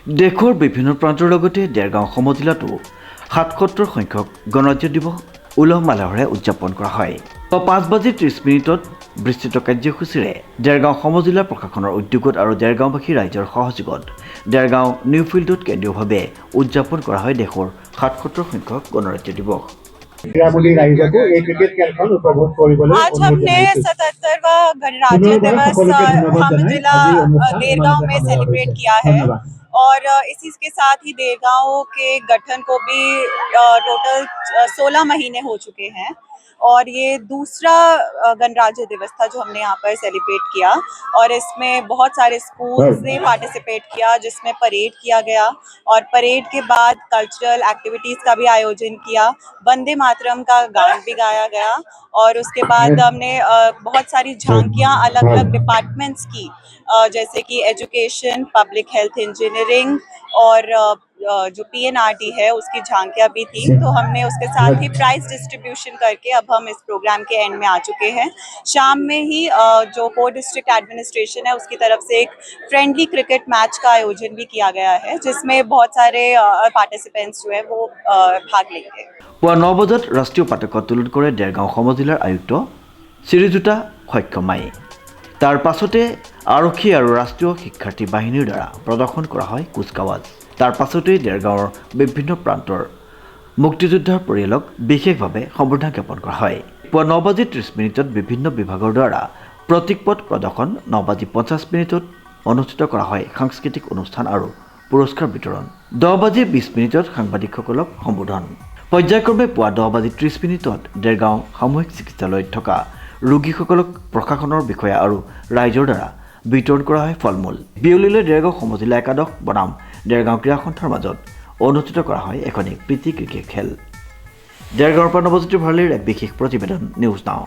দেশৰ বিভিন্ন প্ৰান্তৰ লগতে দেৰগাঁও সমজিলাতো ৭৭ সংখ্যক গণৰাজ্য দিৱস উলহ মালহেৰে উদযাপন কৰা হয়। 5:30 বিস্তৃত কাৰ্যসূচীৰে দেৰগাঁও সমজিলা প্ৰশাসনৰ উদ্যোগত আৰু দেৰগাঁওবাসী ৰাইজৰ সহযোগত দেৰগাঁও নিউ ফিল্ডত কেন্দ্ৰীয়ভাৱে উদযাপন কৰা হয় দেশৰ ৭৭ সংখ্যক গণৰাজ্য দিৱস। आज हमने 77वां गणराज्य दिवस हम जिला देरगांव में सेलिब्रेट किया है और इसी के साथ ही देरगांव के गठन को भी टोटल 16 महीने हो चुके हैं और ये दूसरा गणराज्य दिवस था जो हमने यहाँ पर सेलिब्रेट किया और इसमें बहुत सारे स्कूल्स ने पार्टिसिपेट किया जिसमें परेड किया गया और परेड के बाद कल्चरल एक्टिविटीज़ का भी आयोजन किया, वंदे मातरम का गान भी गाया गया और उसके बाद हमने बहुत सारी झांकियाँ अलग अलग डिपार्टमेंट्स की जैसे कि एजुकेशन, पब्लिक हेल्थ, इंजीनियरिंग और जो PNRT है उसकी झांकियाँ भी थी। तो हमने उसके साथ ही प्राइज डिस्ट्रीब्यूशन करके अब हम इस प्रोग्राम के एंड में आ चुके हैं। शाम में ही जो कोर डिस्ट्रिक्ट एडमिनिस्ट्रेशन है उसकी तरफ से एक फ्रेंडली क्रिकेट मैच का आयोजन भी किया गया है जिसमें बहुत सारे पार्टिसिपेंट्स जो है वो भाग लेंगे। পুৱা 9 বজাত ৰাষ্ট্ৰীয় পতাকা উত্তোলন কৰে দেৰগাঁও সমজিলাৰ আয়ুক্ত শ্ৰীযুতা সক্ষমাই। তাৰ পাছতে আৰক্ষী আৰু ৰাষ্ট্ৰীয় শিক্ষাৰ্থী বাহিনীৰ দ্বাৰা প্ৰদৰ্শন কৰা হয় কুচকাৱাজ। তাৰ পাছতেই দেৰগাঁৱৰ বিভিন্ন প্ৰান্তৰ মুক্তিযোদ্ধাৰ পৰিয়ালক বিশেষভাৱে সম্বৰ্ধনা জ্ঞাপন কৰা হয়। পুৱা 9:30 বিভিন্ন বিভাগৰ দ্বাৰা প্ৰতীকপট প্ৰদৰ্শন, 9:50 অনুষ্ঠিত কৰা হয় সাংস্কৃতিক অনুষ্ঠান আৰু পুৰস্কাৰ বিতৰণ। 10:20 সাংবাদিকসকলক সম্বোধন। পৰ্যায়ক্ৰমে পুৱা 10:30 দেৰগাঁও সামূহিক চিকিৎসালয়ত থকা ৰোগীসকলক প্ৰশাসনৰ বিষয়া আৰু ৰাইজৰ দ্বাৰা বিতৰণ কৰা হয় ফল মূল। বিয়লিলৈ দেৰগাঁও সমজিলা একাদশ বনাম দেৰগাঁও ক্ৰীড়া সন্থাৰ মাজত অনুষ্ঠিত কৰা হয় এখনি প্ৰীতি ক্ৰিকেট খেল। দেৰগাঁৱৰ পৰা নৱজ্যোতি ভৰালীৰ এক বিশেষ প্ৰতিবেদন নিউজ নাও।